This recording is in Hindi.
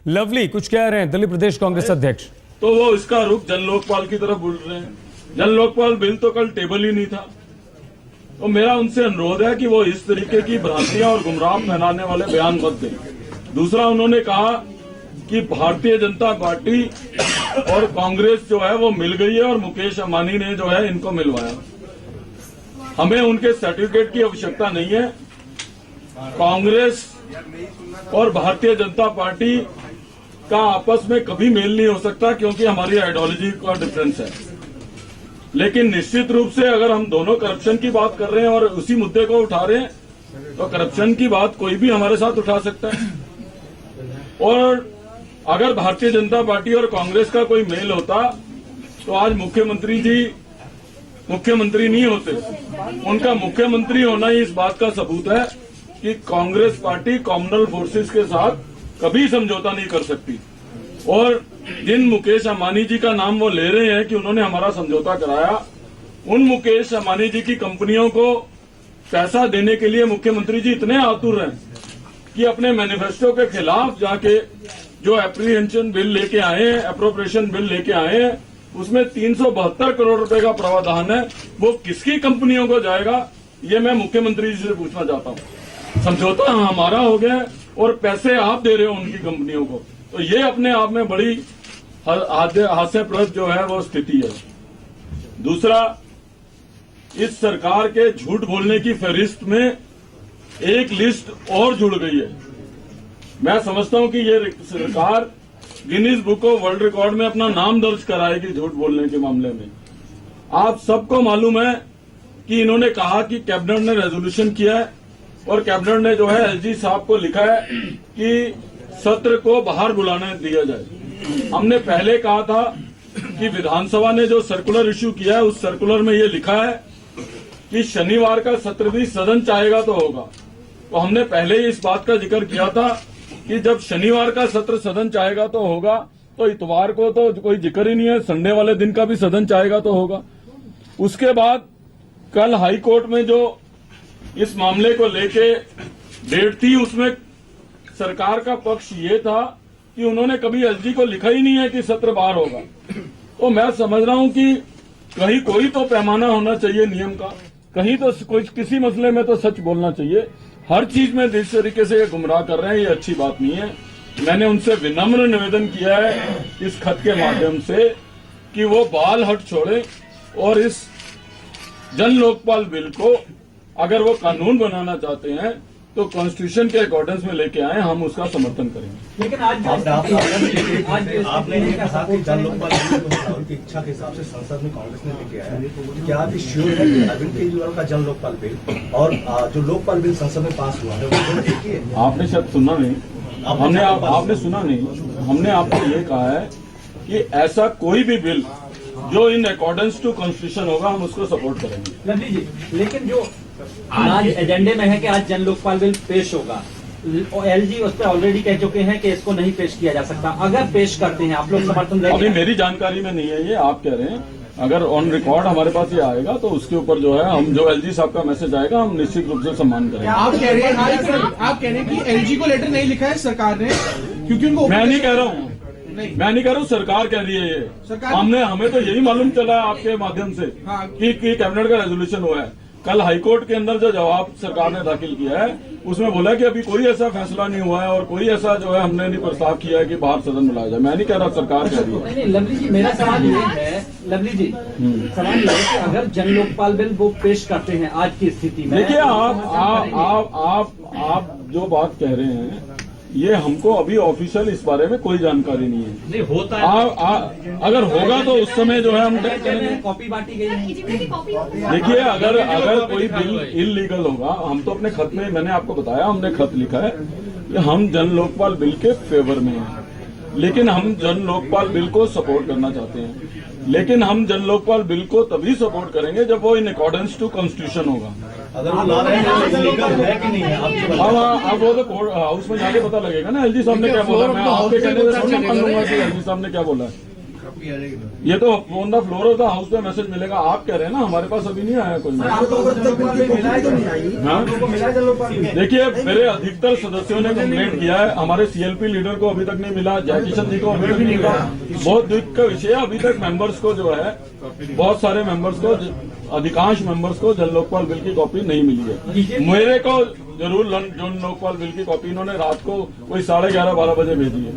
लवली कुछ कह रहे हैं, दिल्ली प्रदेश कांग्रेस अध्यक्ष। तो वो इसका रुख जन लोकपाल की तरफ बोल रहे हैं। जन लोकपाल बिल तो कल टेबल ही नहीं था। तो मेरा उनसे अनुरोध है कि वो इस तरीके की भ्रांतियां और गुमराह फैलाने वाले बयान मत दें। दूसरा, उन्होंने कहा कि भारतीय जनता पार्टी और कांग्रेस जो है वो मिल गई है और मुकेश अंबानी ने जो है इनको मिलवाया। हमें उनके सर्टिफिकेट की आवश्यकता नहीं है। कांग्रेस और भारतीय जनता पार्टी का आपस में कभी मेल नहीं हो सकता, क्योंकि हमारी आइडियोलॉजी का डिफरेंस है। लेकिन निश्चित रूप से अगर हम दोनों करप्शन की बात कर रहे हैं और उसी मुद्दे को उठा रहे हैं, तो करप्शन की बात कोई भी हमारे साथ उठा सकता है। और अगर भारतीय जनता पार्टी और कांग्रेस का कोई मेल होता तो आज मुख्यमंत्री जी मुख्यमंत्री नहीं होते। उनका मुख्यमंत्री होना ही इस बात का सबूत है कि कांग्रेस पार्टी कॉमनल फोर्सेस के साथ कभी समझौता नहीं कर सकती। और जिन मुकेश अंबानी जी का नाम वो ले रहे हैं कि उन्होंने हमारा समझौता कराया, उन मुकेश अंबानी जी की कंपनियों को पैसा देने के लिए मुख्यमंत्री जी इतने आतुर हैं कि अपने मैनिफेस्टो के खिलाफ जाके जो एप्रीहेंशन बिल लेके आए हैं, अप्रोप्रिएशन बिल लेके आए हैं, उसमें 372 करोड़ रुपए का प्रावधान है। वो किसकी कंपनियों को जाएगा, ये मैं मुख्यमंत्री जी से पूछना चाहता हूँ। समझौता हमारा हो गया और पैसे आप दे रहे हो उनकी कंपनियों को, तो ये अपने आप में बड़ी हास्यप्रद जो है वो स्थिति है। दूसरा, इस सरकार के झूठ बोलने की फहरिस्त में एक लिस्ट और जुड़ गई है। मैं समझता हूं कि ये सरकार Guinness book of world record में अपना नाम दर्ज कराएगी झूठ बोलने के मामले में। आप सबको मालूम है कि इन्होंने कहा कि कैबिनेट ने रेजोल्यूशन किया है और कैबिनेट ने जो है एसजी साहब को लिखा है कि सत्र को बाहर बुलाने दिया जाए। हमने पहले कहा था कि विधानसभा ने जो सर्कुलर इश्यू किया है, उस सर्कुलर में ये लिखा है कि शनिवार का सत्र भी सदन चाहेगा तो होगा। तो हमने पहले ही इस बात का जिक्र किया था कि जब शनिवार का सत्र सदन चाहेगा तो होगा, तो इतवार को तो कोई जिक्र ही नहीं है, संडे वाले दिन का भी सदन चाहेगा तो होगा। उसके बाद कल हाई कोर्ट में जो इस मामले को लेके डेट थी, उसमें सरकार का पक्ष ये था कि उन्होंने कभी एसजी को लिखा ही नहीं है कि सत्र बाहर होगा। तो मैं समझ रहा हूं कि कहीं कोई तो पैमाना होना चाहिए नियम का, कहीं तो कोई किसी मसले में तो सच बोलना चाहिए। हर चीज में जिस तरीके से ये गुमराह कर रहे हैं, ये अच्छी बात नहीं है। मैंने उनसे विनम्र निवेदन किया है इस खत के माध्यम से कि वो बाल हट छोड़े और इस जन लोकपाल बिल को अगर वो कानून बनाना चाहते हैं तो कॉन्स्टिट्यूशन के अकॉर्डेंस में लेके आए, हम उसका समर्थन करेंगे। लेकिन आज आपने कहा कि जन लोकपाल बिल की इच्छा के हिसाब से संसद में कांग्रेस ने लेके आया, तो क्या आप श्योर है कि अरविंद केजरीवाल का जन लोकपाल बिल और जो लोकपाल बिल संसद में पास हुआ है वो एक ही है? आपने शायद सुना नहीं, आपने सुना नहीं। हमने आपको ये कहा है कि ऐसा कोई भी बिल जो इन अकॉर्डेंस टू कॉन्स्टिट्यूशन होगा, हम उसको सपोर्ट करेंगे। लवली जी, लेकिन जो आज एजेंडे में है कि आज जन लोकपाल बिल पेश होगा, एलजी उस पर ऑलरेडी कह चुके हैं कि इसको नहीं पेश किया जा सकता। अगर पेश करते हैं आप लोग समर्थन देंगे? अभी मेरी जानकारी में नहीं है, ये आप कह रहे हैं। अगर ऑन रिकॉर्ड हमारे पास ये आएगा तो उसके ऊपर जो है हम जो एलजी साहब का मैसेज आएगा, हम निश्चित रूप से सम्मान करेंगे। आप कह रहे हैं कि एलजी को लेटर नहीं लिखा है सरकार ने, क्योंकि उनको मैं नहीं कह रहा हूँ, सरकार कह रही है ये। हमें तो यही मालूम चला आपके माध्यम से कि कैबिनेट का रेजोल्यूशन हुआ है। कल हाईकोर्ट के अंदर जो जवाब सरकार ने दाखिल किया है, उसमें बोला कि अभी कोई ऐसा फैसला नहीं हुआ है और कोई ऐसा जो है हमने नहीं प्रस्ताव किया है कि बाहर सदन बुलाया जाए। मैं नहीं कह रहा, सरकार कह रही है। नहीं, लवली जी, मेरा सवाल ये है, लवली जी सवाल ये है कि अगर जन लोकपाल बिल वो पेश करते हैं आज की स्थिति में, देखिए आप जो बात कह रहे हैं, ये हमको अभी ऑफिशियल इस बारे में कोई जानकारी नहीं है। नहीं होता है, अगर होगा तो उस समय जो है हम तय करेंगे। कॉपी बांटी गई है। देखिए, अगर कोई बिल इलीगल होगा, हम तो अपने खत में, मैंने आपको बताया, हमने खत लिखा है कि हम जन लोकपाल बिल के फेवर में हैं, लेकिन हम जन लोकपाल बिल को सपोर्ट करना चाहते हैं। लेकिन हम जन लोकपाल बिल को तभी सपोर्ट करेंगे जब वो इन अकॉर्डेंस टू कॉन्स्टिट्यूशन होगा। अगर वो ला रहे हैं तो लीगल है कि नहीं है? अब वो तो हाउस में जाके पता लगेगा ना एलजी साहब ने क्या बोला। मैं आपके कहने से थोड़ी मान लूंगा कि एलजी साहब ने क्या बोला है। ये तो on the floor of the house पे मैसेज मिलेगा। आप कह रहे हैं ना, हमारे पास अभी नहीं आया कोई हाँ? देखिए, मेरे अधिकतर सदस्यों ने कंप्लेंट किया है, हमारे सीएलपी लीडर को अभी तक नहीं मिला, जयकिशन जी को अभी तक नहीं मिला। बहुत दुख का विषय है, अभी तक मेंबर्स को जो है, बहुत सारे मेंबर्स को, अधिकांश मेंबर्स को जन लोकपाल बिल की कॉपी नहीं मिली है। मेरे को जरूर जन लोकपाल बिल की कॉपी इन्होंने रात को कोई 11:30-12 बजे भेजी है।